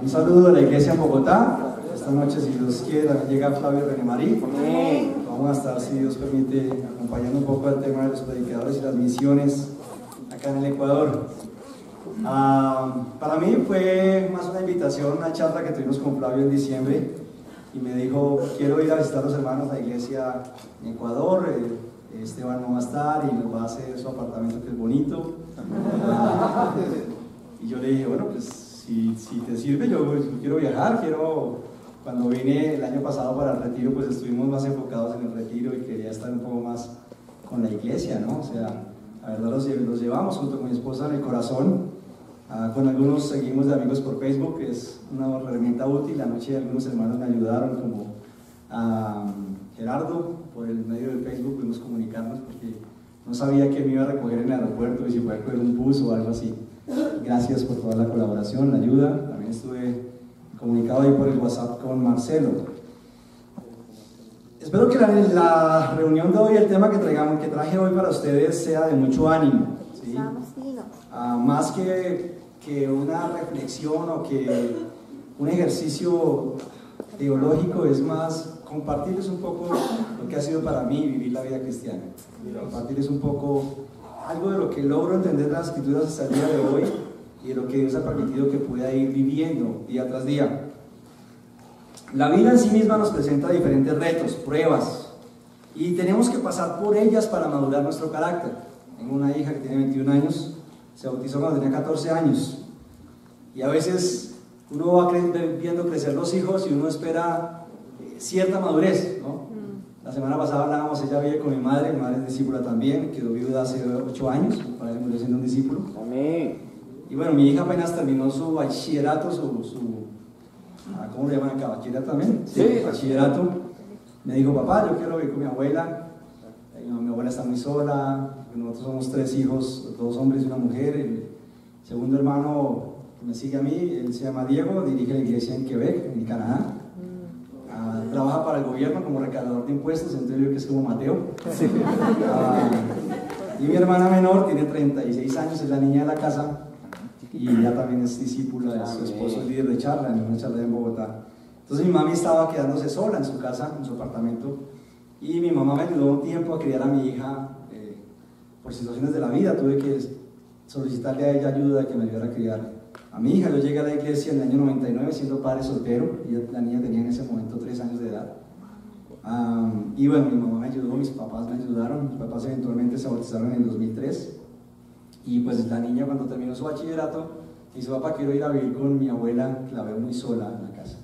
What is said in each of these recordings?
Un saludo de la iglesia en Bogotá. Esta noche, si Dios quiere, llega Flavio René Marí. Vamos a estar, si Dios permite, acompañando un poco el tema de los predicadores y las misiones acá en el Ecuador. Para mí fue más una invitación, una charla que tuvimos con Flavio en diciembre, y me dijo: quiero ir a visitar a los hermanos de la iglesia en Ecuador. Esteban no va a estar y nos va a hacer su apartamento, que es bonito. Y yo le dije: bueno, pues si te sirve, yo quiero viajar, cuando vine el año pasado para el retiro, pues estuvimos más enfocados en el retiro y quería estar un poco más con la iglesia, ¿no? O sea, la verdad los llevamos junto con mi esposa en el corazón. Con algunos seguimos de amigos por Facebook, que es una herramienta útil. Anoche algunos hermanos me ayudaron, como Gerardo, por el medio del Facebook pudimos comunicarnos, porque no sabía que me iba a recoger en el aeropuerto y si podía coger un bus o algo así. Gracias por toda la colaboración, la ayuda. También estuve comunicado ahí por el WhatsApp con Marcelo. Espero que la reunión de hoy, el tema que traje hoy para ustedes, sea de mucho ánimo, ¿sí? Más que una reflexión o que un ejercicio teológico, es más compartirles un poco lo que ha sido para mí vivir la vida cristiana, compartirles un poco algo de lo que logro entender de las escrituras hasta el día de hoy y de lo que Dios ha permitido que pueda ir viviendo día tras día. La vida en sí misma nos presenta diferentes retos, pruebas, y tenemos que pasar por ellas para madurar nuestro carácter. Tengo una hija que tiene 21 años, se bautizó cuando tenía 14 años, y a veces uno va viendo crecer los hijos y uno espera cierta madurez, ¿no? La semana pasada hablábamos, ella vive con mi madre es discípula también, quedó viuda hace 8 años, mi padre murió siendo un discípulo. Amén. Y bueno, mi hija apenas terminó su bachillerato, ¿cómo le llaman acá? ¿Bachillerato también? Sí, bachillerato. Me dijo: papá, yo quiero vivir con mi abuela. Mi abuela está muy sola, nosotros somos 3 hijos, 2 hombres y una mujer. El segundo hermano que me sigue a mí, él se llama Diego, dirige la iglesia en Quebec, en Canadá. Trabaja para el gobierno como recaudador de impuestos, entonces yo creo que es como Mateo. Sí. Y mi hermana menor tiene 36 años, es la niña de la casa, y ella también es discípula de su esposo, líder de charla, en una charla en Bogotá. Entonces mi mami estaba quedándose sola en su casa, en su apartamento, y mi mamá me ayudó un tiempo a criar a mi hija. Por situaciones de la vida tuve que solicitarle a ella ayuda, que me ayudara a criar a mi hija. Yo llegué a la iglesia en el año 99 siendo padre soltero, y la niña tenía en ese momento 3 años de edad. Y bueno, mi mamá me ayudó, mis papás me ayudaron, mis papás eventualmente se bautizaron en el 2003, y pues la niña, cuando terminó su bachillerato, dice: papá, quiero ir a vivir con mi abuela, que la veo muy sola en la casa.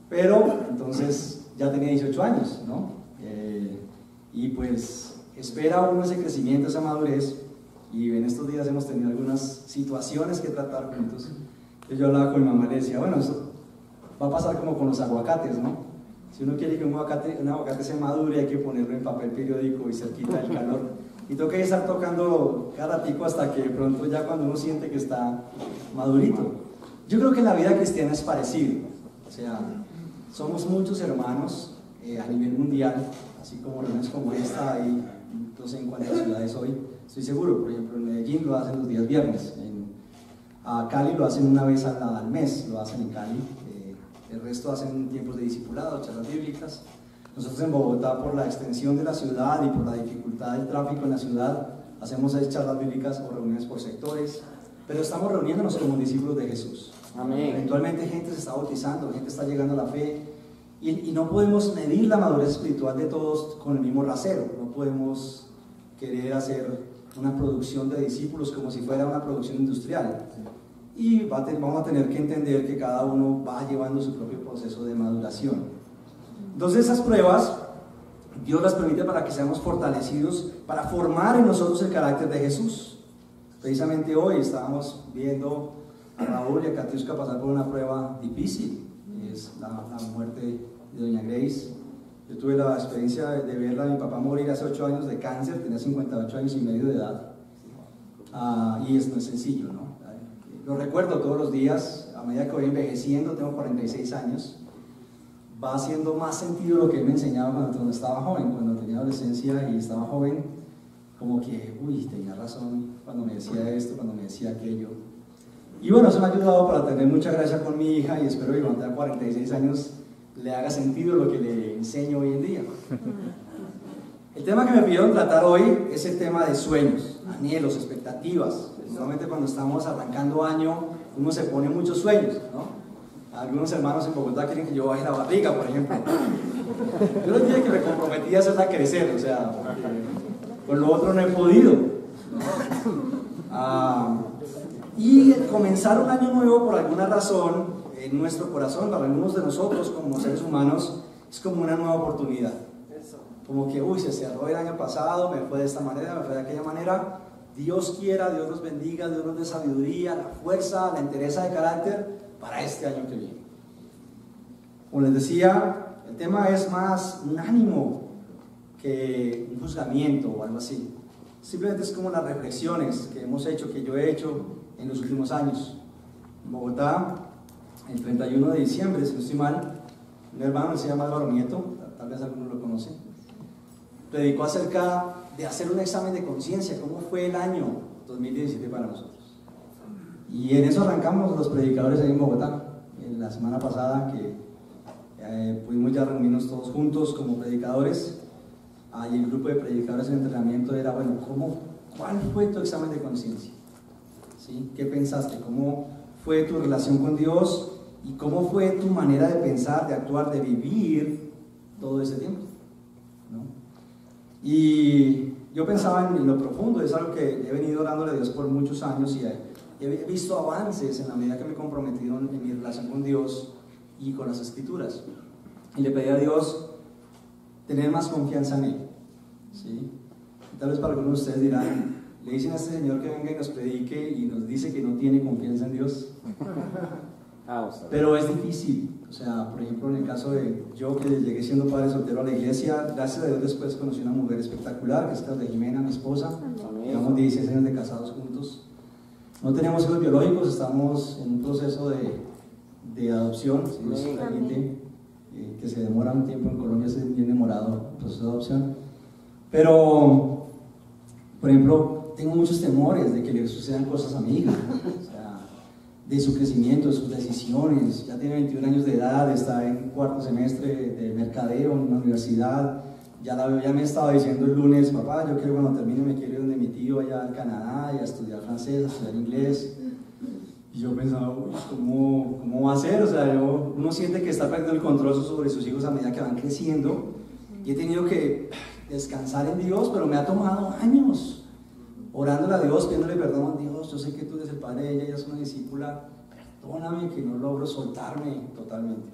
Pero entonces ya tenía 18 años, ¿no? Y pues espera uno ese crecimiento, esa madurez, y en estos días hemos tenido algunas situaciones que tratar juntos. Entonces yo hablaba con mi mamá y le decía: bueno, eso va a pasar como con los aguacates, ¿no? Si uno quiere que un aguacate se madure, hay que ponerlo en papel periódico y cerquita del calor, y toca estar tocando cada ratico hasta que de pronto, ya cuando uno siente que está madurito. Yo creo que la vida cristiana es parecido, o sea, somos muchos hermanos a nivel mundial, así como reuniones como esta. Hay no sé en cuántas ciudades hoy, estoy seguro. Por ejemplo, en Medellín lo hacen los días viernes, a Cali lo hacen una vez al mes, lo hacen en Cali. El resto hacen tiempos de discipulado, charlas bíblicas. Nosotros en Bogotá, por la extensión de la ciudad y por la dificultad del tráfico en la ciudad, hacemos charlas bíblicas o reuniones por sectores, pero estamos reuniéndonos como discípulos de Jesús. Amén. Eventualmente gente se está bautizando, gente está llegando a la fe, y no podemos medir la madurez espiritual de todos con el mismo rasero. No podemos querer hacer una producción de discípulos como si fuera una producción industrial, y vamos a tener que entender que cada uno va llevando su propio proceso de maduración. Entonces esas pruebas Dios las permite para que seamos fortalecidos, para formar en nosotros el carácter de Jesús. Precisamente hoy estábamos viendo a Raúl y a Katiuska pasar por una prueba difícil, es la muerte de doña Grace. Yo tuve la experiencia de verla a mi papá morir hace 8 años de cáncer, tenía 58 años y medio de edad, y esto no es sencillo, ¿no? Lo recuerdo todos los días, a medida que voy envejeciendo, tengo 46 años, va haciendo más sentido lo que él me enseñaba cuando estaba joven, cuando tenía adolescencia y estaba joven, como que, uy, tenía razón cuando me decía esto, cuando me decía aquello. Y bueno, eso me ha ayudado para tener mucha gracia con mi hija y espero que cuando tenga 46 años le haga sentido lo que le enseño hoy en día. El tema que me pidieron tratar hoy es el tema de sueños, anhelos, expectativas. Normalmente cuando estamos arrancando año, uno se pone muchos sueños, ¿no? Algunos hermanos en Bogotá quieren que yo baje la barriga, por ejemplo. Yo les dije que me comprometí a hacerla crecer, o sea, con lo otro no he podido, ¿no? Y comenzar un año nuevo por alguna razón en nuestro corazón, para algunos de nosotros como seres humanos, es como una nueva oportunidad. Como que, uy, se cerró el año pasado, me fue de esta manera, me fue de aquella manera. Dios quiera, Dios nos bendiga, Dios nos dé sabiduría, la fuerza, la entereza de carácter para este año que viene. Como les decía, el tema es más un ánimo que un juzgamiento o algo así. Simplemente es como las reflexiones que hemos hecho, que yo he hecho en los últimos años. En Bogotá, el 31 de diciembre, si no estoy mal, un hermano se llama Álvaro Nieto, tal vez algunos lo conocen, predicó acerca de hacer un examen de conciencia, cómo fue el año 2017 para nosotros. Y en eso arrancamos los predicadores ahí en Bogotá, en la semana pasada que pudimos ya reunirnos todos juntos como predicadores. Y el grupo de predicadores en entrenamiento era, bueno, ¿cuál fue tu examen de conciencia? ¿Sí? ¿Qué pensaste? ¿Cómo fue tu relación con Dios? ¿Y cómo fue tu manera de pensar, de actuar, de vivir todo ese tiempo? ¿No? Y yo pensaba en lo profundo, es algo que he venido orándole a Dios por muchos años y he visto avances en la medida que me he comprometido en mi relación con Dios y con las Escrituras. Y le pedí a Dios tener más confianza en Él. ¿Sí? Tal vez para algunos de ustedes dirán, le dicen a este señor que venga y nos predique y nos dice que no tiene confianza en Dios. Pero es difícil. O sea, por ejemplo, en el caso de yo que llegué siendo padre soltero a la iglesia, gracias a Dios después conocí una mujer espectacular, que es Carla Jimena, mi esposa. Llevamos 16 años de casados juntos. No tenemos hijos biológicos, estamos en un proceso de adopción. ¿Sí? Hay gente que se demora un tiempo en Colombia, es bien demorado el proceso de adopción. Pero, por ejemplo, tengo muchos temores de que le sucedan cosas a mi hija. O sea, de su crecimiento, de sus decisiones. Ya tiene 21 años de edad, está en cuarto semestre de mercadeo en una universidad. Ya me estaba diciendo el lunes, papá, yo quiero cuando termine me quiero ir donde mi tío allá en Canadá y a estudiar francés, a estudiar inglés. Y yo pensaba, uy, ¿cómo va a ser? O sea, uno siente que está perdiendo el control sobre sus hijos a medida que van creciendo. Y he tenido que descansar en Dios, pero me ha tomado años orándole a Dios, pidiéndole perdón a Dios. Yo sé que tú eres el padre de ella, ella es una discípula, perdóname que no logro soltarme totalmente.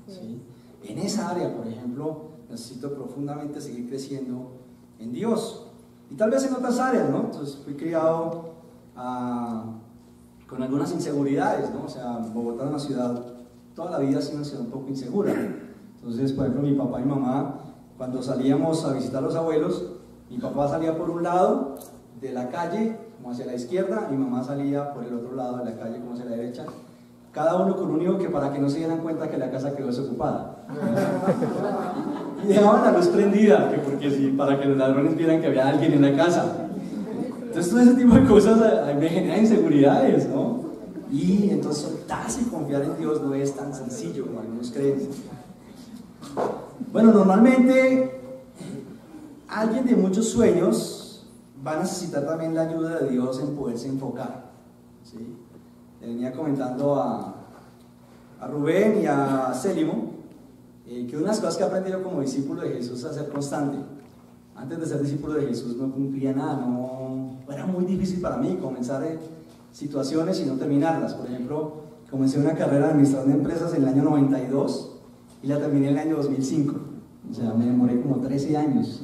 ¿Sí? En esa área, por ejemplo, necesito profundamente seguir creciendo en Dios. Y tal vez en otras áreas, ¿no? Entonces fui criado con algunas inseguridades, ¿no? O sea, Bogotá es una ciudad, toda la vida ha sido una ciudad un poco insegura. Entonces, por ejemplo, mi papá y mamá, cuando salíamos a visitar a los abuelos, mi papá salía por un lado de la calle, como hacia la izquierda, mi mamá salía por el otro lado de la calle, como hacia la derecha. Cada uno con un único que para que no se dieran cuenta que la casa quedó desocupada. Y dejaban la luz prendida, para que los ladrones vieran que había alguien en la casa. Entonces todo ese tipo de cosas me generan inseguridades, ¿no? Y entonces soltarse y confiar en Dios no es tan sencillo como algunos creen. Bueno, normalmente alguien de muchos sueños va a necesitar también la ayuda de Dios en poderse enfocar. ¿Sí? Le venía comentando a Rubén y a Célimo que una de las cosas que he aprendido como discípulo de Jesús es a ser constante. Antes de ser discípulo de Jesús no cumplía nada, era muy difícil para mí comenzar situaciones y no terminarlas. Por ejemplo, comencé una carrera de administración de empresas en el año 92 y la terminé en el año 2005. O sea, me demoré como 13 años.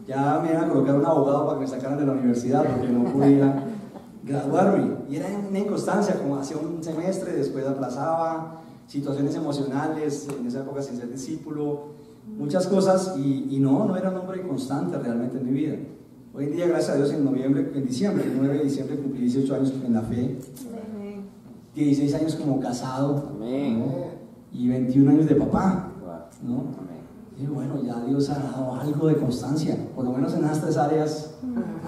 Ya me iban a colocar un abogado para que me sacaran de la universidad porque no podía graduarme. Y era una inconstancia, como hacía un semestre, después aplazaba, situaciones emocionales, en esa época sin ser discípulo, muchas cosas, y no era un hombre constante realmente en mi vida. Hoy en día, gracias a Dios, el 9 de diciembre cumplí 18 años en la fe, 16 años como casado, ¿no? Y 21 años de papá, ¿no? Y bueno, ya Dios ha dado algo de constancia, por lo menos en estas tres áreas,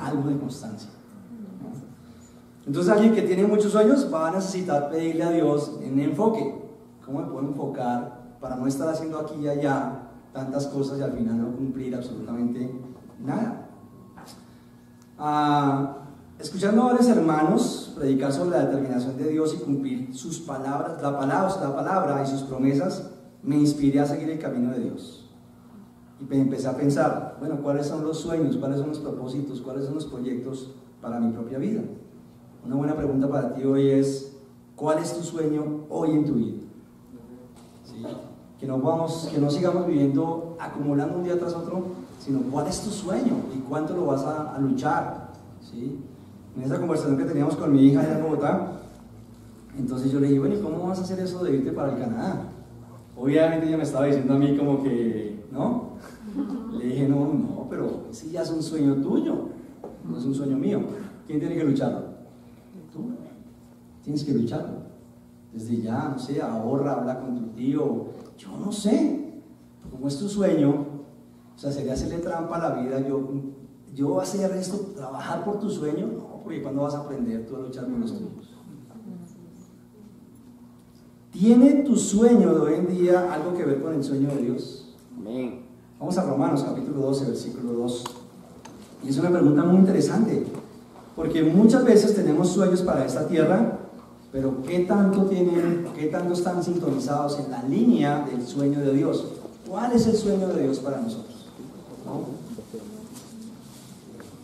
algo de constancia, ¿no? Entonces alguien que tiene muchos sueños va a necesitar pedirle a Dios en enfoque. ¿Cómo me puedo enfocar para no estar haciendo aquí y allá tantas cosas y al final no cumplir absolutamente nada? Escuchando a varios hermanos predicar sobre la determinación de Dios y cumplir sus palabras, la palabra y sus promesas, me inspiré a seguir el camino de Dios. Y empecé a pensar, bueno, ¿cuáles son los sueños? ¿Cuáles son los propósitos? ¿Cuáles son los proyectos para mi propia vida? Una buena pregunta para ti hoy es, ¿cuál es tu sueño hoy en tu vida? ¿Sí? Que no sigamos viviendo, acumulando un día tras otro, sino ¿cuál es tu sueño? ¿Y cuánto lo vas a luchar? ¿Sí? En esa conversación que teníamos con mi hija allá en Bogotá, entonces yo le dije, bueno, ¿y cómo vas a hacer eso de irte para el Canadá? Obviamente ella me estaba diciendo a mí como que, ¿no? Le dije, no, pero ese ya es un sueño tuyo, no es un sueño mío. ¿Quién tiene que lucharlo? Tú. Tienes que lucharlo. Desde ya, no sé, ahorra, habla con tu tío, yo no sé. Como es tu sueño, o sea, sería hacerle trampa a la vida, yo hacer esto, trabajar por tu sueño, no, porque cuando vas a aprender tú a luchar por los tuyos. ¿Tiene tu sueño de hoy en día algo que ver con el sueño de Dios? Amén. Vamos a Romanos capítulo 12, versículo 2. Y es una pregunta muy interesante, porque muchas veces tenemos sueños para esta tierra, pero ¿qué tanto están sintonizados en la línea del sueño de Dios? ¿Cuál es el sueño de Dios para nosotros? ¿No?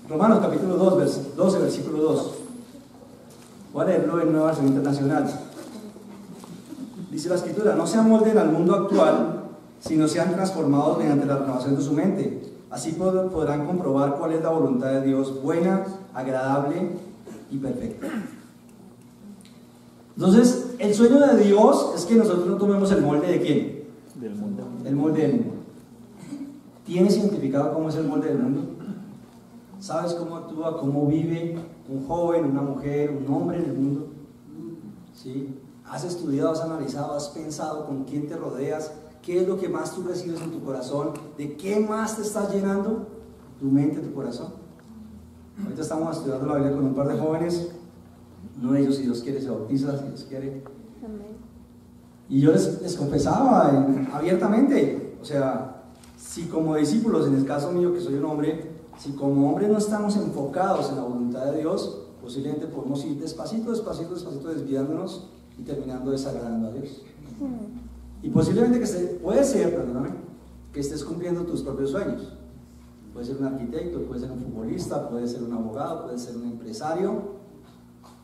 Romanos capítulo 12, versículo 2. Voy a leerlo en Nueva Versión Internacional. Dice la Escritura, no se amolden al mundo actual, sino sean transformados mediante la renovación de su mente. Así podrán comprobar cuál es la voluntad de Dios, buena, agradable y perfecta. Entonces, el sueño de Dios es que nosotros no tomemos el molde de ¿quién? Del mundo. El molde del mundo. ¿Tienes identificado cómo es el molde del mundo? ¿Sabes cómo actúa, cómo vive un joven, una mujer, un hombre en el mundo? ¿Sí? ¿Has estudiado, has analizado, has pensado con quién te rodeas? ¿Qué es lo que más tú recibes en tu corazón? ¿De qué más te estás llenando? Tu mente, tu corazón. Ahorita estamos estudiando la Biblia con un par de jóvenes. Uno de ellos, si Dios quiere, se bautiza, si Dios quiere. Y yo les confesaba abiertamente, o sea, si como discípulos, en el caso mío que soy un hombre, si como hombre no estamos enfocados en la voluntad de Dios, posiblemente podemos ir despacito, desviándonos y terminando desagradando a Dios. Y posiblemente puede ser, que estés cumpliendo tus propios sueños. Puede ser un arquitecto, puede ser un futbolista, puede ser un abogado, puede ser un empresario,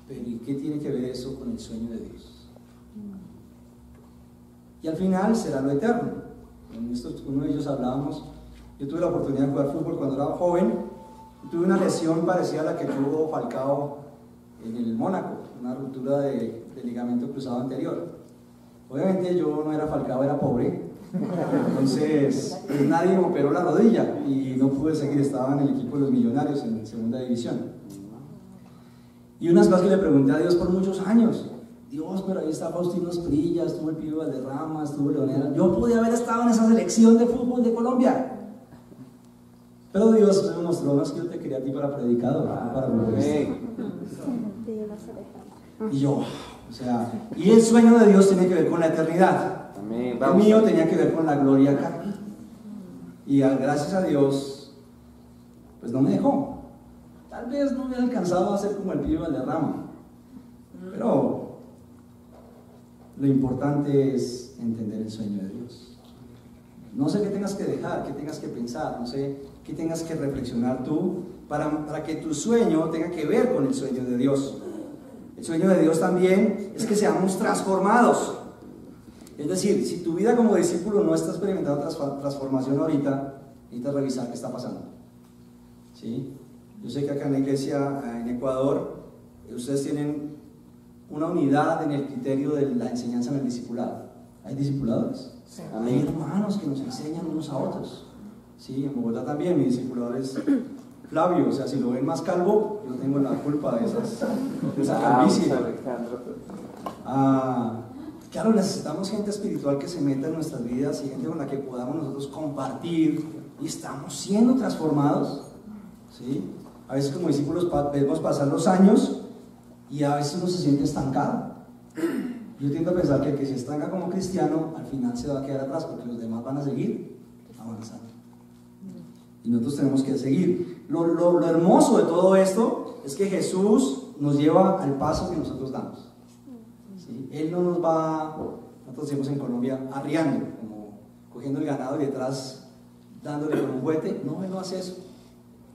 pero ¿y qué tiene que ver eso con el sueño de Dios? Y al final será lo eterno. Uno de ellos hablábamos, yo tuve la oportunidad de jugar fútbol cuando era joven, y tuve una lesión parecida a la que tuvo Falcao en el Mónaco, una ruptura de ligamento cruzado anterior. Obviamente yo no era Falcao, era pobre, entonces pues nadie me operó la rodilla y no pude seguir, estaba en el equipo de los Millonarios en segunda división. Y unas cosas que le pregunté a Dios por muchos años, Dios, pero ahí está Faustino Asprilla, estuvo el Pío Valderrama, estuvo Leonera, yo podía haber estado en esa selección de fútbol de Colombia. Pero Dios me mostró, no es que yo te quería a ti para predicador, no para futbolista. Y yo, o sea, y el sueño de Dios tiene que ver con la eternidad. Amén. El mío tenía que ver con la gloria acá. Y gracias a Dios, pues no me dejó. Tal vez no hubiera alcanzado a ser como el Pío Valderrama, pero lo importante es entender el sueño de Dios. No sé qué tengas que dejar, qué tengas que pensar, no sé qué tengas que reflexionar tú para que tu sueño tenga que ver con el sueño de Dios. El sueño de Dios también es que seamos transformados. Es decir, si tu vida como discípulo no está experimentando transformación ahorita, necesitas revisar qué está pasando. ¿Sí? Yo sé que acá en la iglesia, en Ecuador, ustedes tienen una unidad en el criterio de la enseñanza en el discipulado. ¿Hay discipuladores? Sí. Hay hermanos que nos enseñan unos a otros. ¿Sí? En Bogotá también mi discipulador es Flavio, o sea, si lo ven más calvo, yo no tengo la culpa de esa calvicie. Claro, necesitamos gente espiritual que se meta en nuestras vidas y gente con la que podamos nosotros compartir y estamos siendo transformados. ¿Sí? A veces como discípulos vemos pasar los años y a veces uno se siente estancado. Yo tiendo a pensar que el que se estanca como cristiano al final se va a quedar atrás porque los demás van a seguir avanzando y nosotros tenemos que seguir. Lo hermoso de todo esto es que Jesús nos lleva al paso que nosotros damos, ¿sí? Él no nos va, nosotros decimos en Colombia, arriando, como cogiendo el ganado y detrás dándole con un juguete. No, Él no hace eso.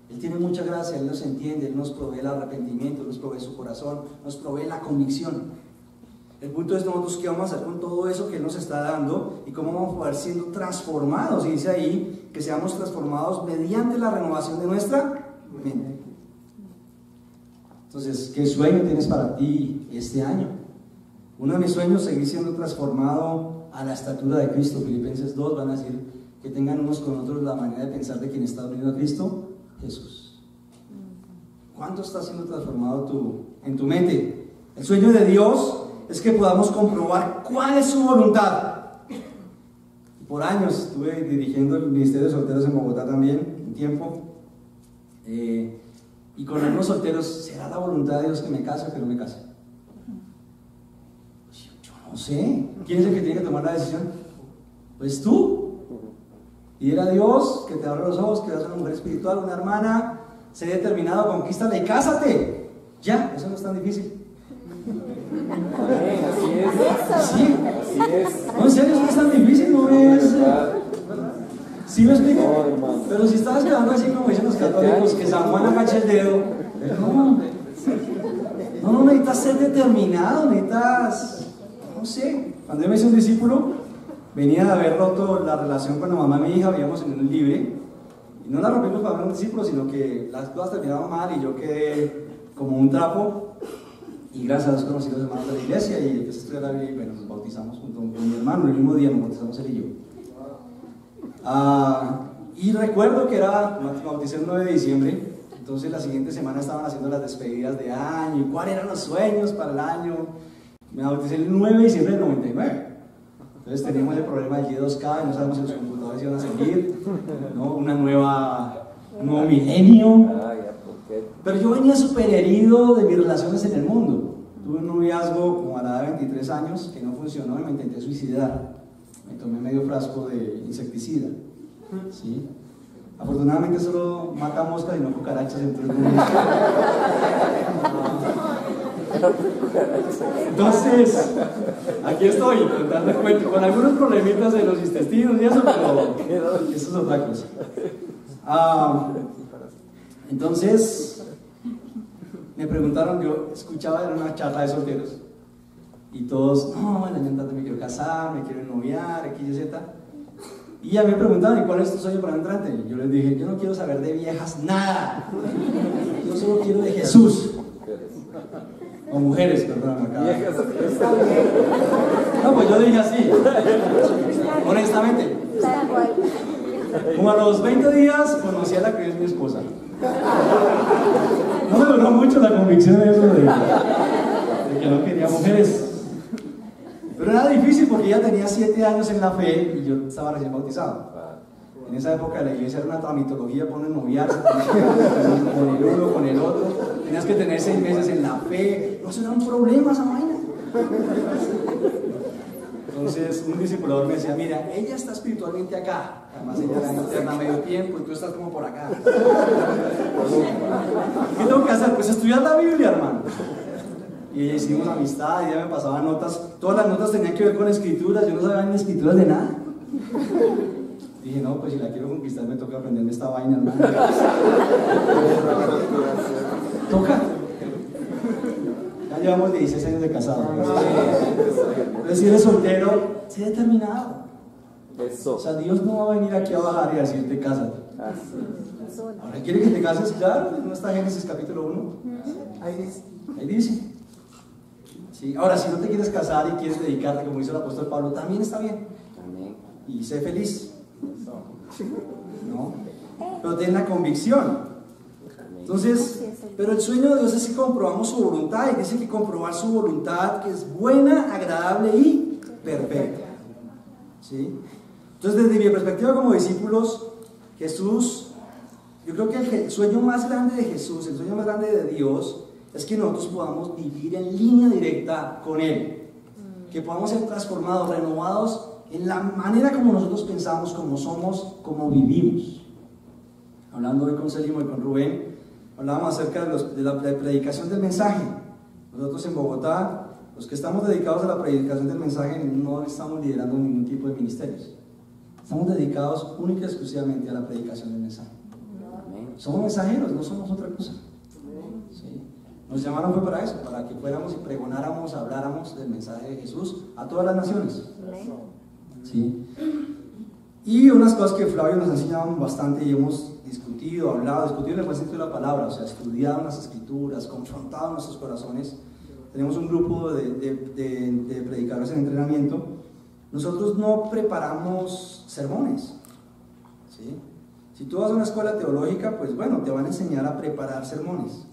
Él tiene mucha gracia, Él nos entiende, Él nos provee el arrepentimiento, nos provee su corazón, nos provee la convicción. El punto es nosotros qué vamos a hacer con todo eso que Él nos está dando y cómo vamos a poder siendo transformados. Y dice ahí que seamos transformados mediante la renovación de nuestra mente. Entonces, ¿qué sueño tienes para ti este año? Uno de mis sueños es seguir siendo transformado a la estatura de Cristo. Filipenses 2 van a decir que tengan unos con otros la manera de pensar de quien está unido a Cristo Jesús. ¿Cuánto está siendo transformado en tu mente? El sueño de Dios es que podamos comprobar cuál es su voluntad. Por años estuve dirigiendo el Ministerio de Solteros en Bogotá también, un tiempo, y con algunos solteros, ¿será la voluntad de Dios que me case o que no me case? Yo no sé. ¿Quién es el que tiene que tomar la decisión? Pues tú. Y era Dios que te abre los ojos, que das una mujer espiritual, una hermana, sé determinado, conquístala y cásate. Ya, eso no es tan difícil. Así es. Sí. Así es. No, en serio, eso no es tan difícil, no es. ¿Sí me explico? No, pero si estás quedando así como dicen los católicos, que San Juan agacha el dedo, no necesitas ser determinado, necesitas, no sé. Cuando yo me hice un discípulo, venía de haber roto la relación con la mamá de mi hija, vivíamos en un libre, y no la rompimos para ver un discípulo, sino que las cosas terminaban mal y yo quedé como un trapo. Y gracias a Dios conocí a los hermanos de la iglesia y empecé a estudiar la Biblia y bueno, nos bautizamos junto con mi hermano, el mismo día nos bautizamos él y yo. Y recuerdo que me bauticé el 9 de diciembre, entonces la siguiente semana estaban haciendo las despedidas de año y cuáles eran los sueños para el año. Me bauticé el 9 de diciembre del 99. Entonces teníamos el problema del Y2K, no sabemos si los computadores iban a seguir, ¿no? Un nuevo milenio. Pero yo venía súper herido de mis relaciones en el mundo. Tuve un noviazgo como a la edad de 23 años que no funcionó y me intenté suicidar. Me tomé medio frasco de insecticida, ¿sí? Afortunadamente solo mata moscas y no cucarachas, entonces aquí estoy contando el cuento con algunos problemitas de los intestinos y eso, pero eso es otra cosa. Entonces me preguntaron, yo escuchaba en una charla de solteros y todos, no, el año entrante me quiero casar, me quiero noviar, X y Z. Y ya me preguntaban, ¿y cuál es tu sueño para el entrante? Y yo les dije, yo no quiero saber de viejas nada, yo solo quiero de Jesús. O mujeres, perdón, acá. No, pues yo dije así, honestamente. Como a los 20 días conocí a la que es mi esposa. No me duró mucho la convicción de eso de que no quería mujeres. Pero era difícil porque ella tenía 7 años en la fe y yo estaba recién bautizado. En esa época la iglesia era una tramitología, ponen noviarse con el uno, con el otro. Tenías que tener 6 meses en la fe. No, eso era un problema esa vaina. Entonces un discipulador me decía, mira, ella está espiritualmente acá, además ella era interna a medio tiempo y tú estás como por acá. ¿Qué tengo que hacer? Pues estudiar la Biblia, hermano. Y hicimos amistad, y ella me pasaba notas, todas las notas tenían que ver con escrituras, yo no sabía ni escrituras de nada. Dije, no, pues si la quiero conquistar me toca aprenderme esta vaina, hermano. Toca. Ya llevamos 16 años de casado. Pero si eres soltero, sé determinado. Eso. O sea, Dios no va a venir aquí a bajar y a decirte cásate. Ahora, ¿quiere que te cases? Claro, ¿no está Génesis capítulo 1? Ahí dice. Sí. Ahora, si no te quieres casar y quieres dedicarte, como hizo el apóstol Pablo, también está bien. Y sé feliz. ¿No? Pero ten la convicción. Entonces, pero el sueño de Dios es que comprobamos su voluntad, y dice que comprobar su voluntad, que es buena, agradable y perfecta. ¿Sí? Entonces, desde mi perspectiva como discípulos, Jesús, yo creo que el sueño más grande de Jesús, el sueño más grande de Dios, es que nosotros podamos vivir en línea directa con Él, que podamos ser transformados, renovados en la manera como nosotros pensamos, como somos, como vivimos. Hablando hoy con Celimo y con Rubén, hablábamos acerca de la predicación del mensaje. Nosotros en Bogotá, los que estamos dedicados a la predicación del mensaje, no estamos liderando ningún tipo de ministerios. Estamos dedicados única y exclusivamente a la predicación del mensaje. Somos mensajeros, no somos otra cosa. ¿Sí? Nos llamaron fue para eso, para que fuéramos y pregonáramos, habláramos del mensaje de Jesús a todas las naciones. ¿Sí? Y unas cosas que Flavio nos ha enseñado bastante y hemos discutido en el buen sentido de la palabra, o sea, estudiado las escrituras, confrontado nuestros corazones. Tenemos un grupo de predicadores en entrenamiento. Nosotros no preparamos sermones, ¿sí? Si tú vas a una escuela teológica, pues bueno, te van a enseñar a preparar sermones.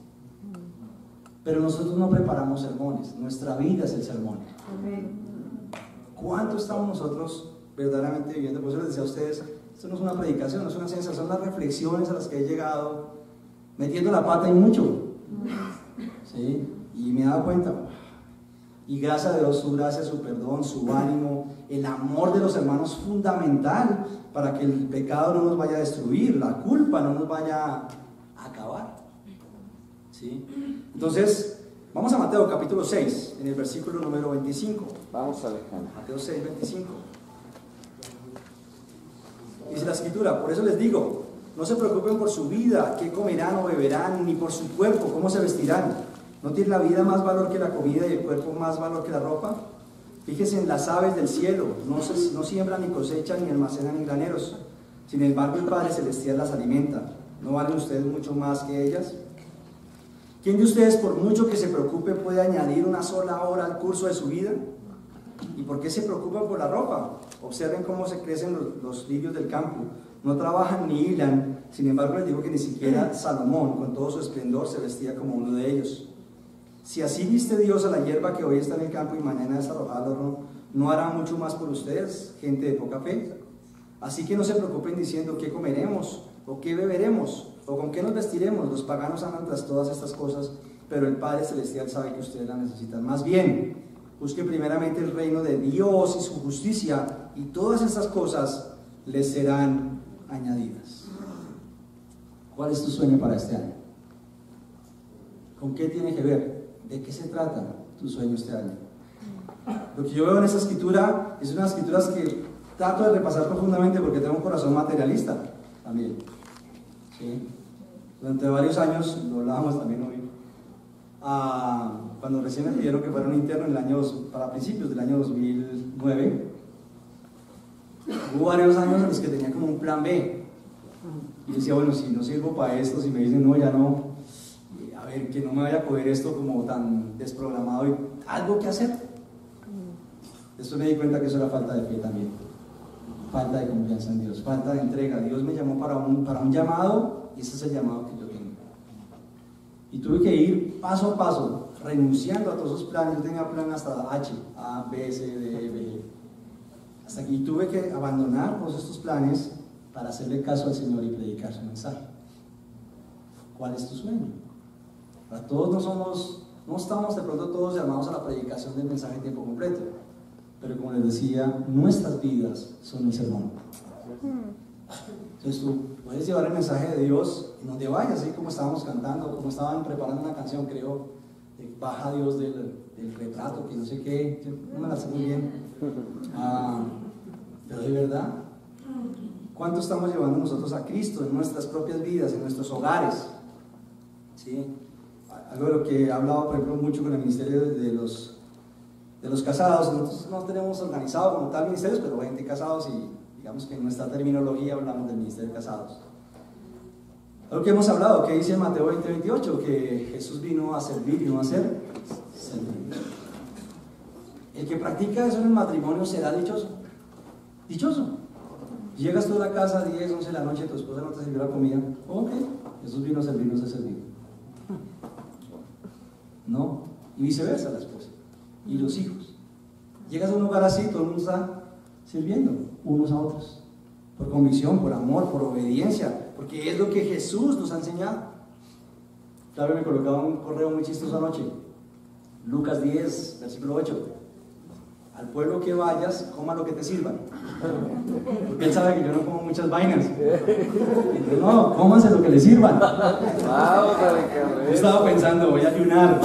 Pero nosotros no preparamos sermones, nuestra vida es el sermón. ¿Cuánto estamos nosotros verdaderamente viviendo? Por eso les decía a ustedes, esto no es una predicación, no es una enseñanza, son las reflexiones a las que he llegado, metiendo la pata y mucho. ¿Sí? Y me he dado cuenta, y gracias a Dios, su gracia, su perdón, su ánimo, el amor de los hermanos fundamental para que el pecado no nos vaya a destruir, la culpa no nos vaya a acabar. ¿Sí? Entonces, vamos a Mateo capítulo 6, en el versículo número 25. Vamos a Alejandro. Mateo 6, 25. Dice la escritura: por eso les digo, no se preocupen por su vida, qué comerán o beberán, ni por su cuerpo, cómo se vestirán. ¿No tiene la vida más valor que la comida y el cuerpo más valor que la ropa? Fíjense en las aves del cielo, no siembran ni cosechan ni almacenan en graneros. Sin embargo, el Padre Celestial las alimenta. ¿No valen ustedes mucho más que ellas? ¿Quién de ustedes, por mucho que se preocupe, puede añadir una sola hora al curso de su vida? ¿Y por qué se preocupan por la ropa? Observen cómo se crecen los lirios del campo. No trabajan ni hilan. Sin embargo, les digo que ni siquiera Salomón, con todo su esplendor, se vestía como uno de ellos. Si así viste Dios a la hierba que hoy está en el campo y mañana es arrojada al horno, ¿no hará mucho más por ustedes, gente de poca fe? Así que no se preocupen diciendo qué comeremos, o qué beberemos, o con qué nos vestiremos. Los paganos andan tras todas estas cosas, pero el Padre Celestial sabe que ustedes las necesitan. Más bien, busquen primeramente el reino de Dios y su justicia, y todas estas cosas les serán añadidas. ¿Cuál es tu sueño para este año? ¿Con qué tiene que ver? ¿De qué se trata tu sueño este año? Lo que yo veo en esta escritura es unas escrituras que trato de repasar profundamente porque tengo un corazón materialista también. ¿Sí? Durante varios años, lo hablábamos también hoy, cuando recién me pidieron que fuera un interno para principios del año 2009, hubo varios años en los que tenía como un plan B. Y decía, bueno, si no sirvo para esto, si me dicen no, ya no, a ver, que no me vaya a coger esto como tan desprogramado y algo que hacer. Después me di cuenta que eso era falta de fe también, falta de confianza en Dios, falta de entrega. Dios me llamó para un llamado y ese es el llamado que yo tengo. Y tuve que ir paso a paso, renunciando a todos esos planes. Yo tenía plan hasta H, A, B, C, D, E, B. Hasta que tuve que abandonar todos estos planes para hacerle caso al Señor y predicar su mensaje. ¿Cuál es tu sueño? Para todos no estamos de pronto todos llamados a la predicación del mensaje en tiempo completo, pero como les decía, nuestras vidas son el sermón. Entonces tú puedes llevar el mensaje de Dios en donde vayas, así como estábamos cantando, como estaban preparando una canción, creo, de Baja Dios del retrato, que no sé qué, no me la sé muy bien, pero de verdad, ¿cuánto estamos llevando nosotros a Cristo en nuestras propias vidas, en nuestros hogares? ¿Sí? Algo de lo que he hablado, por ejemplo, mucho con el ministerio de los casados. Nosotros no tenemos organizado como tal ministerios, pero gente casados, y digamos que en nuestra terminología hablamos del ministerio de casados. Algo que hemos hablado, que dice Mateo 20:28, que Jesús vino a servir y no a ser servido. El que practica eso en el matrimonio será dichoso. Dichoso. Llegas tú a la casa a 10, 11 de la noche, tu esposa no te sirvió la comida. Ok, Jesús vino a servir, no a ser servido. ¿No? Y viceversa, la esposa y los hijos. Llegas a un lugar así, todo el mundo está sirviendo unos a otros, por convicción, por amor, por obediencia, porque es lo que Jesús nos ha enseñado. Claro, me colocaba un correo muy chistoso anoche. Lucas 10, versículo 8. Al pueblo que vayas, coma lo que te sirvan. Porque él sabe que yo no como muchas vainas. Entonces, no, cómanse lo que le sirvan. Yo estaba pensando, voy a ayunar.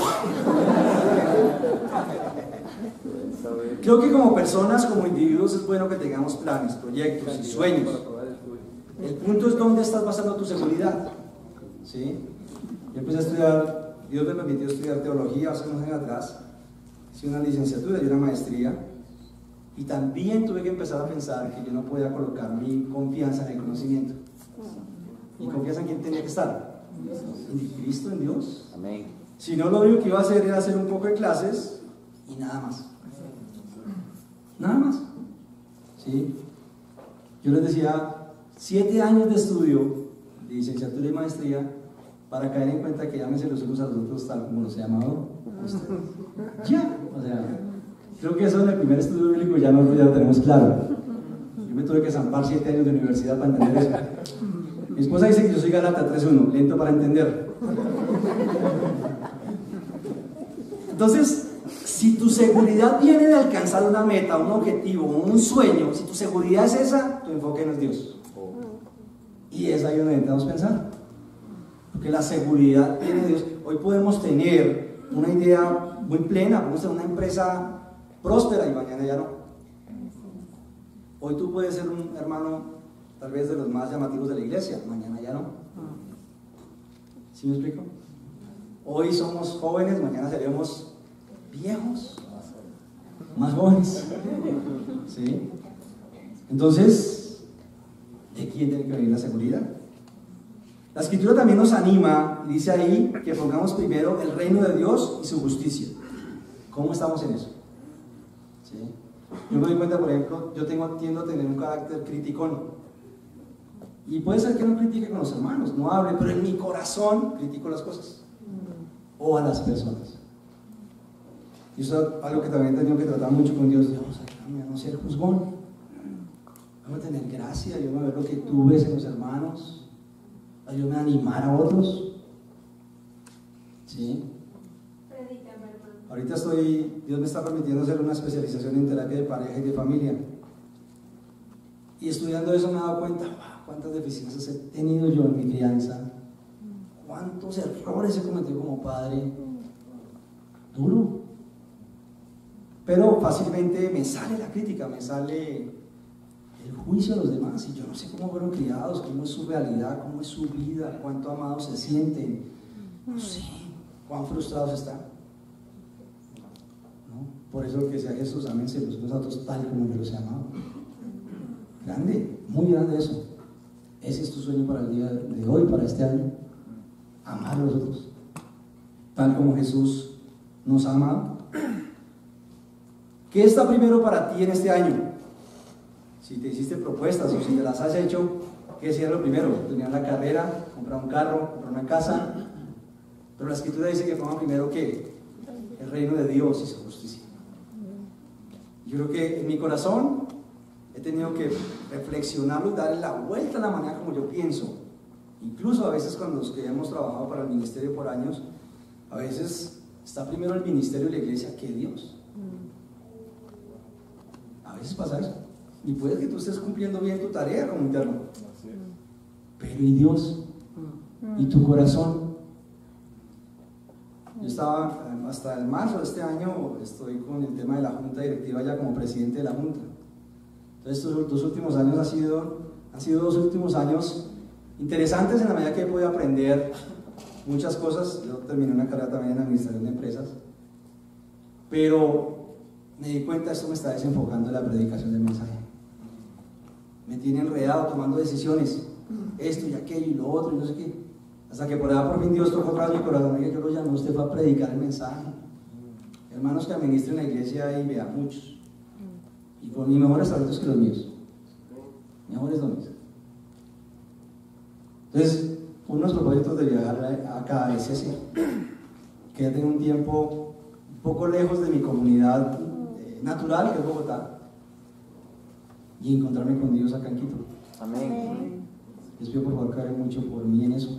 Creo que como personas, como individuos, es bueno que tengamos planes, proyectos y sueños. El punto es dónde estás basando tu seguridad. ¿Sí? Yo empecé a estudiar, Dios me permitió estudiar teología hace unos años atrás. Hice una licenciatura y una maestría. Y también tuve que empezar a pensar que yo no podía colocar mi confianza en el conocimiento. ¿Mi confianza en quién tenía que estar? En Cristo, en Dios. Amén. Si no, lo único que iba a hacer era hacer un poco de clases y nada más. Nada más. ¿Sí? Yo les decía, 7 años de estudio, de licenciatura y maestría, para caer en cuenta que llámense los unos a los otros tal como los he llamado ustedes. Ya, o sea, creo que eso en el primer estudio bíblico ya no ya lo tenemos claro. Yo me tuve que zampar 7 años de universidad para entender eso. Mi esposa dice que yo soy Galata 3.1, lento para entender. Entonces, si tu seguridad viene de alcanzar una meta, un objetivo, un sueño, si tu seguridad es esa, tu enfoque no es Dios. Y es ahí donde necesitamos pensar. Porque la seguridad viene de Dios. Hoy podemos tener una idea muy plena, podemos tener una empresa próspera y mañana ya no. Hoy tú puedes ser un hermano tal vez de los más llamativos de la iglesia, mañana ya no. ¿Sí me explico? Hoy somos jóvenes, mañana seremos viejos, más jóvenes. ¿Sí? Entonces, ¿de quién tiene que venir la seguridad? La Escritura también nos anima y dice ahí que pongamos primero el reino de Dios y su justicia. ¿Cómo estamos en eso? ¿Sí? Yo me doy cuenta, por ejemplo, yo tiendo a tener un carácter criticón. Y puede ser que no critique con los hermanos, no hable, pero en mi corazón critico las cosas. O a las personas. Y eso es algo que también he tenido que tratar mucho con Dios. Dios, ayúdame a no ser juzgón. Vamos a tener gracia, ayúdame a ver lo que tú ves en los hermanos. Ayúdame a animar a otros. ¿Sí? Ahorita Dios me está permitiendo hacer una especialización en terapia de pareja y de familia. Y estudiando eso me he dado cuenta, wow, cuántas deficiencias he tenido yo en mi crianza, cuántos errores he cometido como padre. Duro. Pero fácilmente me sale la crítica, me sale el juicio a los demás, y yo no sé cómo fueron criados, cómo es su realidad, cómo es su vida, cuánto amados se sienten, no sé, cuán frustrados están. ¿No? Por eso que sea Jesús, ámense los unos a otros tal como yo los he amado. Grande, muy grande eso. Ese es tu sueño para el día de hoy, para este año. Amar a los otros, tal como Jesús nos ha amado. ¿Qué está primero para ti en este año? Si te hiciste propuestas o si te las has hecho, ¿qué sería lo primero? Terminar la carrera, comprar un carro, comprar una casa. Pero la Escritura dice que ponga primero ¿qué? El reino de Dios y su justicia. Yo creo que en mi corazón he tenido que reflexionarlo y darle la vuelta a la manera como yo pienso. Incluso a veces con los que hemos trabajado para el ministerio por años, a veces está primero el ministerio y la iglesia que Dios. A veces pasa eso. Y puede que tú estés cumpliendo bien tu tarea como interno. Pero ¿y Dios? ¿Y tu corazón? Yo estaba, hasta el marzo de este año, estoy con el tema de la junta directiva ya como presidente de la junta. Entonces estos 2 últimos años han sido 2 últimos años interesantes en la medida que he podido aprender muchas cosas. Yo terminé una carrera también en administración de empresas. Pero me di cuenta, esto me está desenfocando en la predicación del mensaje. Me tiene enredado tomando decisiones, esto y aquello y lo otro y no sé qué, hasta que por allá por fin Dios tocó atrás mi corazón y yo lo llamé a usted para predicar el mensaje. Hermanos que administren la iglesia y vean muchos, y con mis mejores talentos que los míos, mejores dones. Entonces, unos propósitos de viajar acá es ese, que ya tengo un tiempo un poco lejos de mi comunidad natural, que es Bogotá, y encontrarme con Dios acá en Quito. Amén. Les pido por favor que hagan mucho por mí en eso.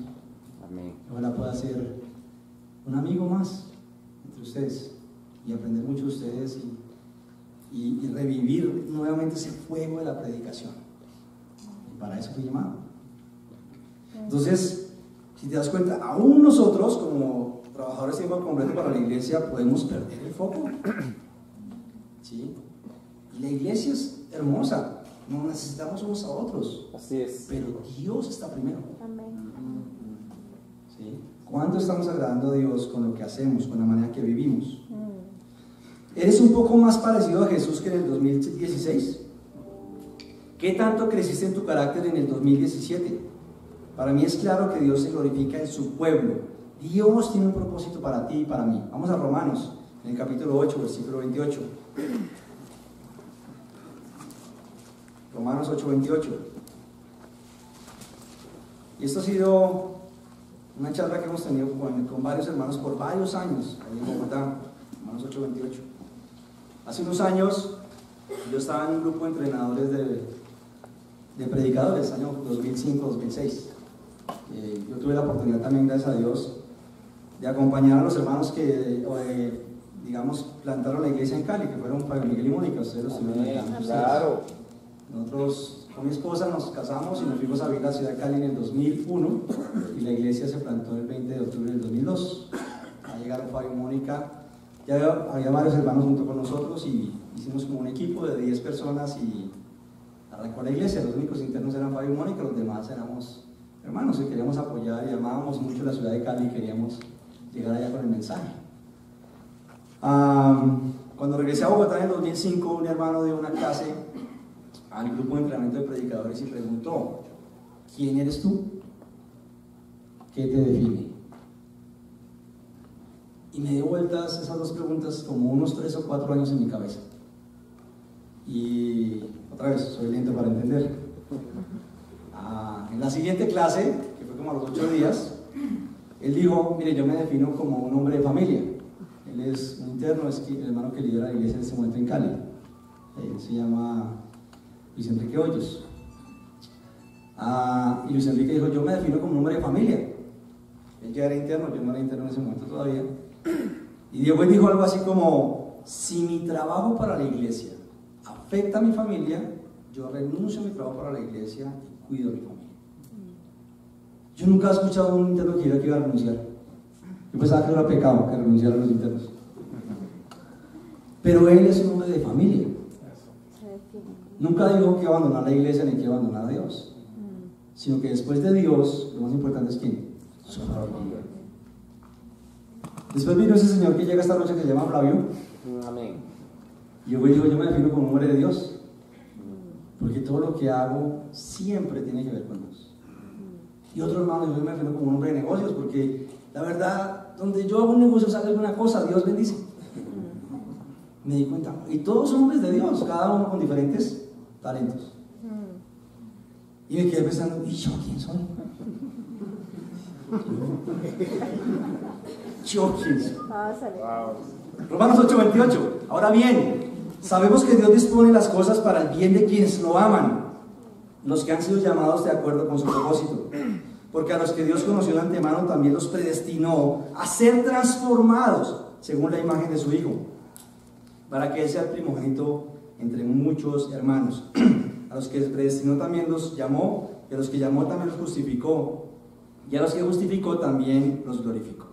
Amén. Ojalá pueda ser un amigo más entre ustedes y aprender mucho de ustedes y revivir nuevamente ese fuego de la predicación. Y para eso fui llamado. Entonces, si te das cuenta, aún nosotros como trabajadores de tiempo completo para la iglesia podemos perder el foco. ¿Sí? Y la iglesia es hermosa, no necesitamos unos a otros. Así es. Pero Dios está primero. Amén. ¿Sí? ¿Cuánto estamos agradando a Dios con lo que hacemos, con la manera que vivimos? ¿Eres un poco más parecido a Jesús que en el 2016? ¿Qué tanto creciste en tu carácter en el 2017? Para mí es claro que Dios se glorifica en su pueblo. Dios tiene un propósito para ti y para mí. Vamos a Romanos, en el capítulo 8, versículo 28. Romanos 8, 28. Y esto ha sido una charla que hemos tenido con varios hermanos por varios años, ahí en Bogotá. Romanos 8, 28. Hace unos años yo estaba en un grupo de entrenadores de predicadores, año 2005-2006. Yo tuve la oportunidad también, gracias a Dios, de acompañar a los hermanos que, digamos, plantaron la iglesia en Cali, que fueron Fabio Miguel y Mónica. Ustedes los tuvieron acá. Claro. Nosotros con mi esposa nos casamos y nos fuimos a vivir a la ciudad de Cali en el 2001 y la iglesia se plantó el 20 de octubre del 2002. Ahí llegaron Fabio y Mónica. Ya había varios hermanos junto con nosotros y hicimos como un equipo de 10 personas y arrancó la iglesia. Los únicos internos eran Fabio y Mónica, los demás éramos hermanos y queríamos apoyar y amábamos mucho la ciudad de Cali y queríamos llegar allá con el mensaje. Cuando regresé a Bogotá en el 2005, un hermano dio una clase al grupo de entrenamiento de predicadores y preguntó: ¿quién eres tú? ¿Qué te define? Y me dio vueltas esas dos preguntas como unos 3 o 4 años en mi cabeza. Y otra vez, soy lento para entender. En la siguiente clase, que fue como a los 8 días, él dijo: mire, yo me defino como un hombre de familia. Él es un interno, es el hermano que lidera la iglesia en este momento en Cali. Él se llama Luis Enrique Hoyos. Y Luis Enrique dijo: yo me defino como un hombre de familia. Él ya era interno, yo no era interno en ese momento todavía. Y Diego dijo algo así como: si mi trabajo para la iglesia afecta a mi familia, yo renuncio a mi trabajo para la iglesia y cuido a mi familia. Yo nunca he escuchado a un interno que iba a renunciar. Yo pensaba que era pecado que renunciaran los internos. Pero él es un hombre de familia. Nunca dijo que iba a abandonar la iglesia ni que iba a abandonar a Dios, sino que después de Dios, lo más importante es ¿quién? Su familia. Después vino ese señor que llega esta noche que se llama Flavio. Amén. Y yo digo: yo me defino como un hombre de Dios, porque todo lo que hago siempre tiene que ver con Dios. Y otro hermano: yo me defino como un hombre de negocios, porque la verdad, donde yo hago un negocio sale alguna cosa, Dios bendice. Me di cuenta, y todos son hombres de Dios, cada uno con diferentes talentos. Y me quedé pensando: ¿y yo quién soy? ¿Yo quién soy? Romanos 8:28. Ahora bien, sabemos que Dios dispone las cosas para el bien de quienes lo aman, los que han sido llamados de acuerdo con su propósito. Porque a los que Dios conoció de antemano también los predestinó a ser transformados según la imagen de su Hijo, para que Él sea el primogénito entre muchos hermanos. A los que predestinó también los llamó, y a los que llamó también los justificó, y a los que justificó también los glorificó.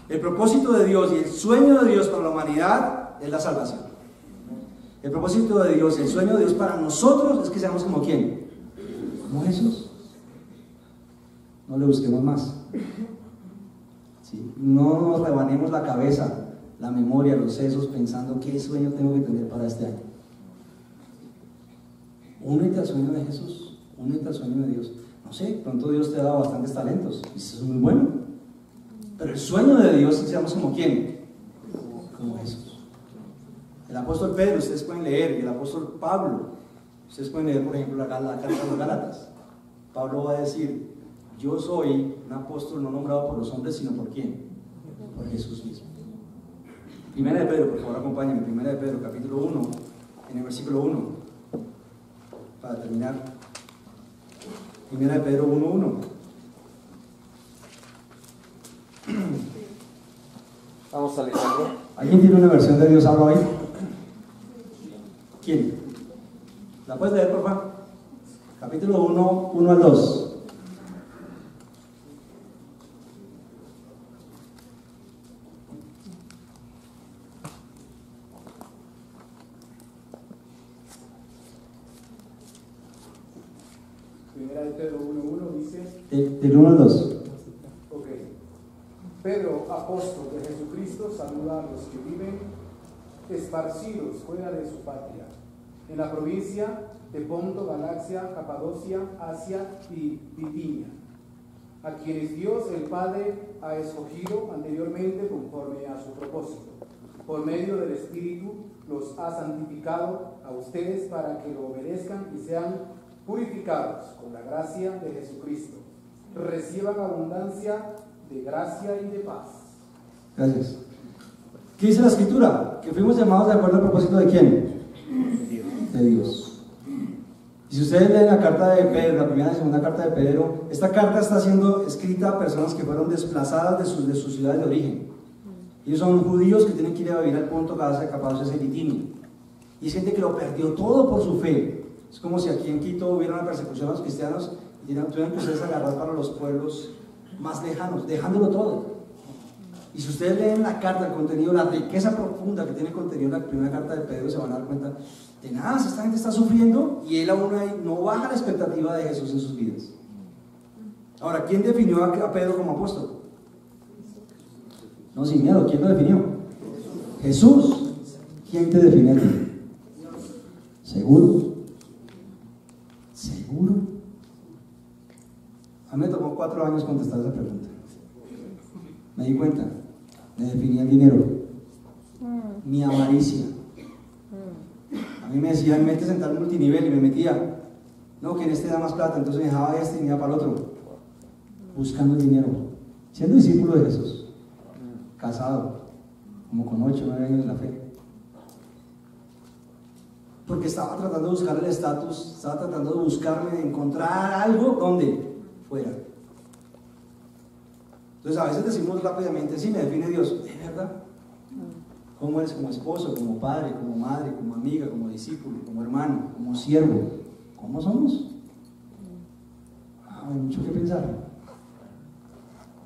El propósito de Dios y el sueño de Dios para la humanidad es la salvación. El propósito de Dios y el sueño de Dios para nosotros es que seamos como ¿quién? Como Jesús. No le busquemos más. ¿Sí? No nos rebanemos la cabeza, la memoria, los sesos pensando qué sueño tengo que tener para este año. Únete al sueño de Jesús, únete al sueño de Dios. No sé, pronto Dios te ha dado bastantes talentos y eso es muy bueno, pero el sueño de Dios es que seamos como ¿quién? Como Jesús. El apóstol Pedro, ustedes pueden leer, y el apóstol Pablo, ustedes pueden leer, por ejemplo, la carta de los Gálatas. Pablo va a decir: yo soy un apóstol no nombrado por los hombres, sino por ¿quién? Por Jesús mismo. Primera de Pedro, por favor, acompáñenme. Primera de Pedro, capítulo 1, en el versículo 1, para terminar. Primera de Pedro 1:1. Vamos, Alejandro. ¿Alguien tiene una versión de Dios habla hoy? ¿Quién? ¿La puedes leer, por favor? Capítulo 1, 1 al 2. Primera de Pedro 1:1 dice. Del 1 al 2. Ok. Pedro, apóstol de Jesucristo, saluda a los que viven esparcidos fuera de su patria, en la provincia de Ponto, Galacia, Capadocia, Asia y Bitinia, a quienes Dios el Padre ha escogido anteriormente conforme a su propósito. Por medio del Espíritu los ha santificado a ustedes para que lo obedezcan y sean purificados con la gracia de Jesucristo. Reciban abundancia de gracia y de paz. Gracias. ¿Qué dice la Escritura? Que fuimos llamados de acuerdo al propósito de ¿quién? De Dios. Y si ustedes leen la carta de Pedro, la primera y segunda carta de Pedro, esta carta está siendo escrita a personas que fueron desplazadas de sus ciudades de origen. Ellos son judíos que tienen que ir a vivir al Ponto, Galacia, Capadocia y Bitinia. Y es gente que lo perdió todo por su fe. Es como si aquí en Quito hubiera una persecución a los cristianos y tuvieran que ustedes agarrar para los pueblos más lejanos, dejándolo todo. Y si ustedes leen la carta, el contenido, la riqueza profunda que tiene el contenido de la primera carta de Pedro, se van a dar cuenta de nada, esta gente está sufriendo y él aún ahí no baja la expectativa de Jesús en sus vidas. Ahora, ¿quién definió a Pedro como apóstol? No, sin miedo, ¿quién lo definió? Jesús. ¿Quién te define a ti? ¿Seguro? ¿Seguro? A mí me tomó 4 años contestar esa pregunta. Me di cuenta, me definía el dinero, mi avaricia. A mí me decían, métese en tal multinivel y me metía. No, que en este da más plata, entonces me dejaba este y me iba para el otro. Buscando el dinero, siendo discípulo de Jesús, casado, como con 8 o 9 años en la fe. Porque estaba tratando de buscar el estatus, estaba tratando de buscarme, de encontrar algo, ¿dónde? Fuera. Entonces a veces decimos rápidamente, sí, me define Dios, ¿de verdad? ¿Cómo eres como esposo, como padre, como madre, como amiga, como discípulo, como hermano, como siervo? ¿Cómo somos? Hay mucho que pensar.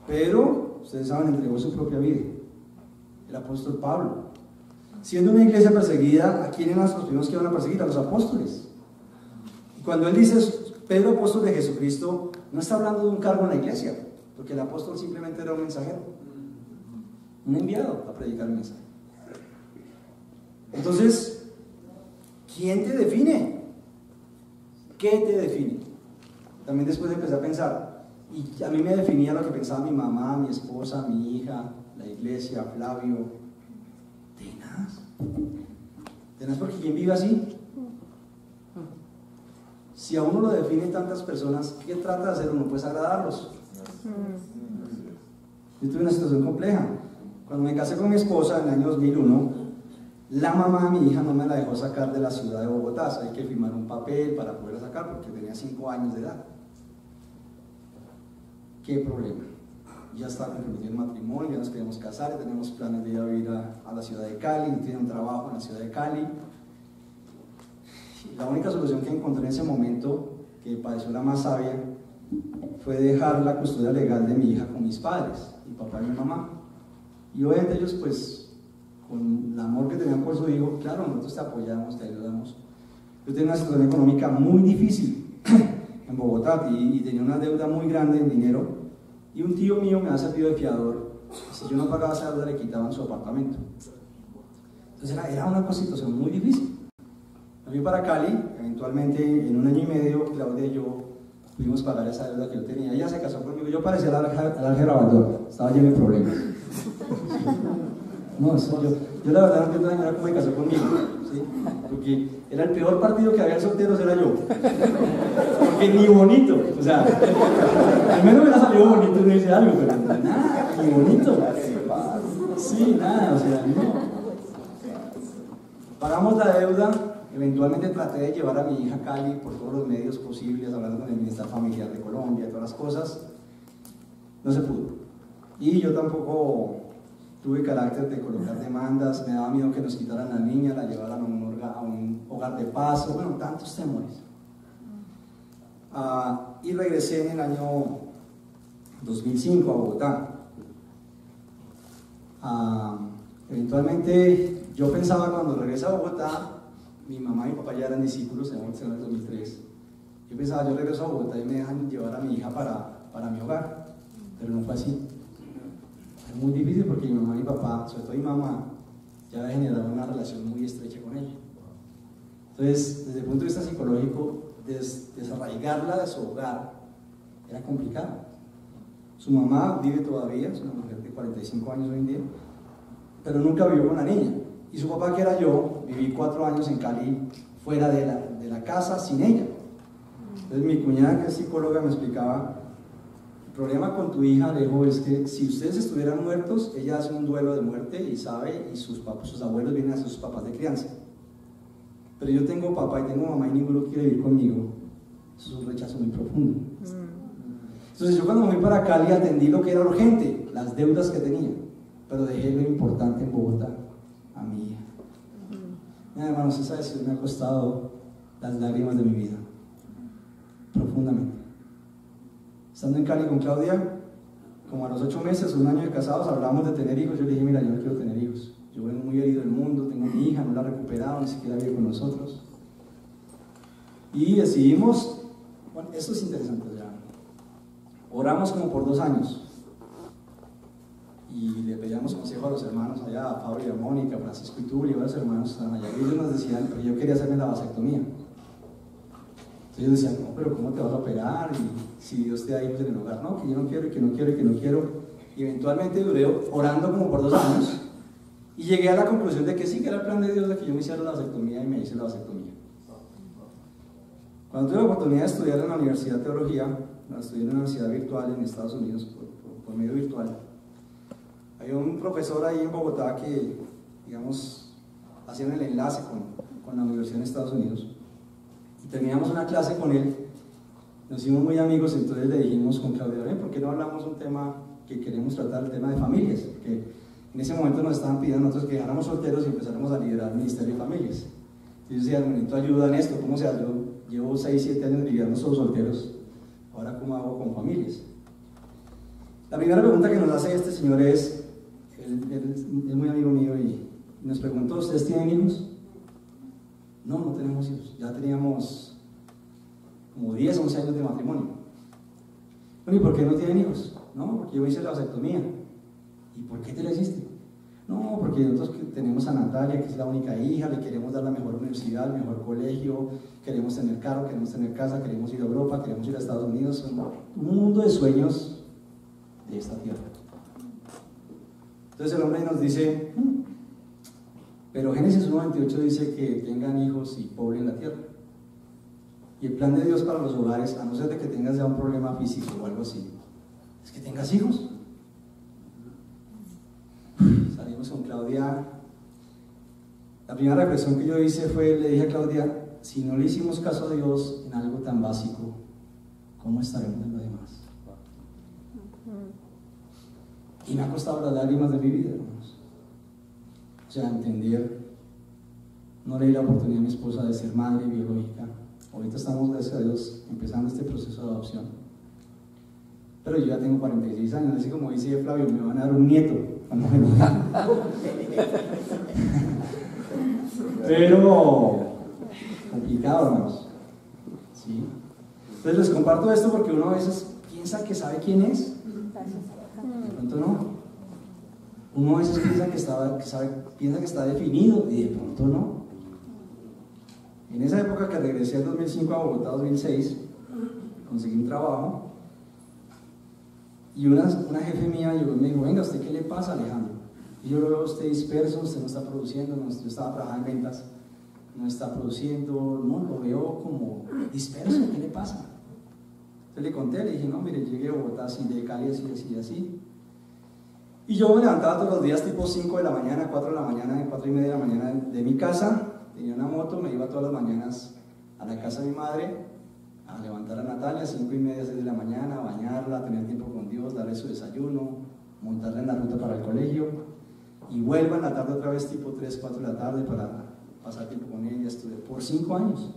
Pero, ustedes saben, entregó su propia vida. El apóstol Pablo. Siendo una iglesia perseguida, ¿a quién eran los primeros que iban a perseguir? A los apóstoles. Y cuando él dice Pedro, apóstol de Jesucristo, no está hablando de un cargo en la iglesia, porque el apóstol simplemente era un mensajero, un enviado a predicar el mensaje. Entonces, ¿quién te define? ¿Qué te define? También después empecé a pensar, y a mí me definía lo que pensaba mi mamá, mi esposa, mi hija, la iglesia, Flavio. Tenaz. Tenaz porque ¿quién vive así? Si a uno lo definen tantas personas, ¿qué trata de hacer uno? Pues agradarlos. Yo tuve una situación compleja. Cuando me casé con mi esposa en el año 2001, la mamá de mi hija no me la dejó sacar de la ciudad de Bogotá. O sea, hay que firmar un papel para poderla sacar porque tenía 5 años de edad. ¿Qué problema? Ya estaba comprometido el matrimonio, ya nos queríamos casar, ya teníamos planes de ir a vivir a la ciudad de Cali, tenía un trabajo en la ciudad de Cali. La única solución que encontré en ese momento, que pareció la más sabia, fue dejar la custodia legal de mi hija con mis padres, mi papá y mi mamá. Y obviamente ellos, pues, con el amor que tenían por su hijo, claro, nosotros te apoyamos, te ayudamos. Yo tenía una situación económica muy difícil en Bogotá y tenía una deuda muy grande en dinero. Y un tío mío me ha servido de fiador. Si yo no pagaba esa deuda, le quitaban su apartamento. Entonces era una situación muy difícil. Me fui para Cali, eventualmente en 1 año y medio, Claudia y yo pudimos pagar esa deuda que yo tenía. Ella se casó conmigo, yo parecía el Ángel Abandón, estaba lleno de problemas. No, yo la verdad no entiendo señora cómo me casó conmigo, ¿sí? Porque era el peor partido que había en solteros, era yo. Porque ni bonito, o sea, al menos me ha salido bonito y me dice algo, pero nada, ni bonito. Sí, nada, o sea, no. Pagamos la deuda, eventualmente traté de llevar a mi hija a Cali por todos los medios posibles, hablando con el Bienestar Familiar de Colombia, todas las cosas. No se pudo. Y yo tampoco tuve carácter de colocar demandas, me daba miedo que nos quitaran a la niña, la llevaran a un hogar de paso, bueno, tantos temores. Y regresé en el año 2005 a Bogotá. Eventualmente yo pensaba, cuando regresé a Bogotá, mi mamá y mi papá ya eran discípulos en el 2003. Yo pensaba, yo regreso a Bogotá y me dejan llevar a mi hija para mi hogar, pero no fue así. Es muy difícil porque mi mamá y mi papá, sobre todo mi mamá, ya había generado una relación muy estrecha con ella. Entonces, desde el punto de vista psicológico, desarraigarla de su hogar era complicado. Su mamá vive todavía, es una mujer de 45 años hoy en día, pero nunca vivió con la niña. Y su papá, que era yo, viví 4 años en Cali, fuera de la casa, sin ella. Entonces mi cuñada, que es psicóloga, me explicaba: el problema con tu hija, Alejo, es que si ustedes estuvieran muertos, ella hace un duelo de muerte y sabe, y sus abuelos vienen a ser sus papás de crianza. Pero yo tengo papá y tengo mamá y ninguno quiere vivir conmigo. Eso es un rechazo muy profundo. Entonces yo, cuando me fui para Cali, atendí lo que era urgente, las deudas que tenía, pero dejé lo importante en Bogotá, a mi hija. Mira, hermanos, esa decisión me ha costado las lágrimas de mi vida, profundamente. Estando en Cali con Claudia, como a los 8 meses, 1 año de casados, hablamos de tener hijos. Yo le dije: mira, yo no quiero tener hijos, yo vengo muy herido del mundo, tengo a mi hija, no la he recuperado, ni siquiera vive con nosotros. Y decidimos, bueno, esto es interesante ya. Oramos como por 2 años y le pedíamos consejo a los hermanos allá, a Pablo y a Mónica, Francisco y Tulio, varios hermanos estaban allá, y ellos nos decían, porque yo quería hacerme la vasectomía. Entonces ellos decían: no, pero ¿cómo te vas a operar? Y si Dios te da hijos en el hogar, no, que yo no quiero, y que no quiero, y que no quiero. Y eventualmente duré orando como por 2 años y llegué a la conclusión de que sí, que era el plan de Dios de que yo me hiciera la vasectomía, y me hice la vasectomía. Cuando tuve la oportunidad de estudiar en la Universidad de Teología, la estudié en una universidad virtual en Estados Unidos, por medio virtual, había un profesor ahí en Bogotá que, digamos, hacían el enlace con la universidad en Estados Unidos, y terminamos una clase con él, nos hicimos muy amigos. Entonces le dijimos con Claudia: ven, ¿por qué no hablamos un tema que queremos tratar, el tema de familias? Porque en ese momento nos estaban pidiendo a nosotros que dejáramos solteros y empezáramos a liderar el Ministerio de Familias. Entonces yo decía: necesito ayuda en esto, ¿cómo se hace? Yo llevo 6, 7 años liderando todos solteros, ahora ¿cómo hago con familias? La primera pregunta que nos hace este señor es, él es muy amigo mío, y nos preguntó: ¿ustedes tienen hijos? No, no tenemos hijos. Ya teníamos como 10, 11 años de matrimonio. Bueno, ¿y por qué no tienen hijos? No, porque yo me hice la vasectomía. ¿Y por qué te la hiciste? No, porque nosotros tenemos a Natalia, que es la única hija, le queremos dar la mejor universidad, el mejor colegio, queremos tener carro, queremos tener casa, queremos ir a Europa, queremos ir a Estados Unidos, un mundo de sueños de esta tierra. Entonces el hombre nos dice: pero Génesis 1:28 dice que tengan hijos y poblen la tierra. Y el plan de Dios para los hogares, a no ser de que tengas ya un problema físico o algo así, es que tengas hijos. Salimos con Claudia. La primera reflexión que yo hice fue, le dije a Claudia: si no le hicimos caso a Dios en algo tan básico, ¿cómo estaremos en lo demás? Y me ha costado las lágrimas de mi vida, hermanos. O sea, entender. No le di la oportunidad a mi esposa de ser madre biológica. Ahorita estamos, gracias a Dios, empezando este proceso de adopción. Pero yo ya tengo 46 años, así como dice Flavio, me van a dar un nieto cuando me lo den. Pero complicado, hermanos. ¿Sí? Entonces les comparto esto porque uno a veces piensa que sabe quién es, de pronto no. Uno a veces piensa que está definido y de pronto no. En esa época que regresé en 2005 a Bogotá, 2006, conseguí un trabajo y una jefe mía llegó y me dijo: venga, ¿usted qué le pasa, Alejandro? Y yo lo veo a usted disperso, usted no está produciendo, yo estaba trabajando en ventas, no está produciendo, no, lo veo como disperso, ¿qué le pasa? Entonces le conté, le dije: no, mire, llegué a Bogotá así, de Cali, así, así, así. Y yo me levantaba todos los días tipo 5 de la mañana, 4 de la mañana, 4 y media de la mañana de mi casa. Tenía una moto, me iba todas las mañanas a la casa de mi madre a levantar a Natalia, 5 y media, 6 de la mañana, a bañarla, a tener tiempo con Dios, darle su desayuno, montarla en la ruta para el colegio. y vuelvo en la tarde otra vez tipo 3, 4 de la tarde para pasar tiempo con ella. Estuve por 5 años.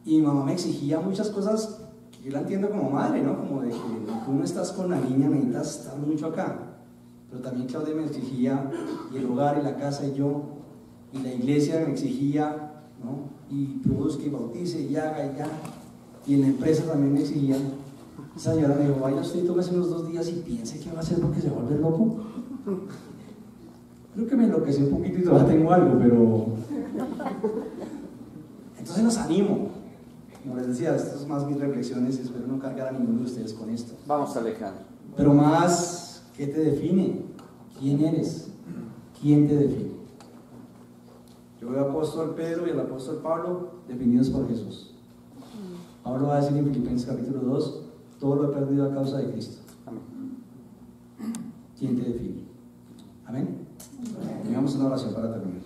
Y mi mamá me exigía muchas cosas que yo la entiendo como madre, ¿no? Como de que tú no estás con la niña, necesitas estar mucho acá. Pero también Claudia me exigía, y el hogar, y la casa, y yo, y la iglesia me exigía, ¿no? Y produzca y bautice, y haga, y ya. Y en la empresa también me exigían. Esa señora me dijo, vaya usted y tómese unos 2 días y piense qué va a hacer porque se va a volver loco. Creo que me enloquecí un poquito y todavía tengo algo, pero... Entonces los animo. Como les decía, estas son más mis reflexiones y espero no cargar a ninguno de ustedes con esto. Vamos, Alejandro. Pero más, ¿qué te define? ¿Quién eres? ¿Quién te define? Yo veo al apóstol Pedro y al apóstol Pablo definidos por Jesús. Pablo va a decir en Filipenses capítulo 2, todo lo he perdido a causa de Cristo. Amén. ¿Quién te define? Amén. Tengamos una oración para terminar.